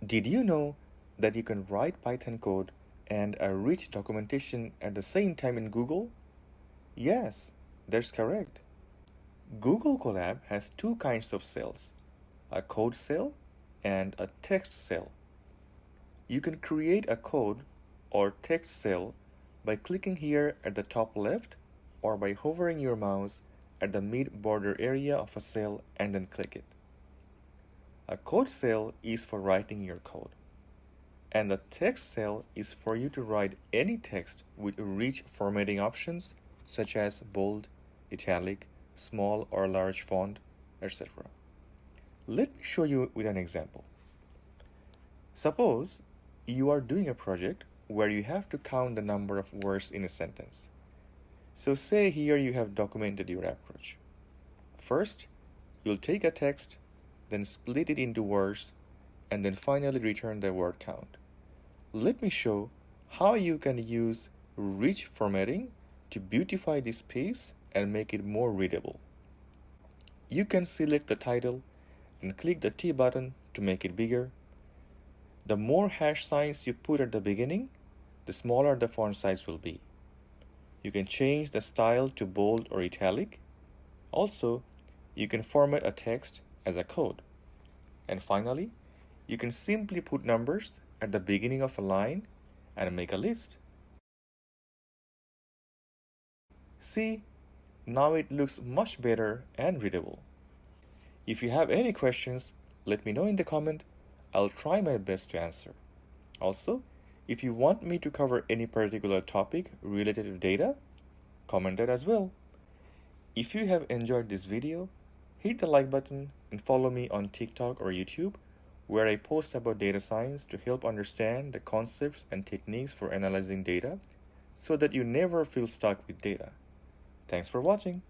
Did you know that you can write Python code and a rich documentation at the same time in Google? Yes, that's correct. Google Colab has two kinds of cells, a code cell and a text cell. You can create a code or text cell by clicking here at the top left or by hovering your mouse at the mid border area of a cell and then click it. A code cell is for writing your code, and the text cell is for you to write any text with rich formatting options such as bold, italic, small or large font, etc. Let me show you with an example. Suppose you are doing a project where you have to count the number of words in a sentence. So say here you have documented your approach. First, you'll take a text, then split it into words, and then finally return the word count. Let me show how you can use rich formatting to beautify this piece and make it more readable. You can select the title and click the T button to make it bigger. The more hash signs you put at the beginning, the smaller the font size will be. You can change the style to bold or italic. Also, you can format a text as a code. And finally, you can simply put numbers at the beginning of a line and make a list. See, now it looks much better and readable. If you have any questions, let me know in the comment. I'll try my best to answer. Also, if you want me to cover any particular topic related to data, comment that as well. If you have enjoyed this video, hit the like button and follow me on TikTok or YouTube, where I post about data science to help understand the concepts and techniques for analyzing data so that you never feel stuck with data. Thanks for watching.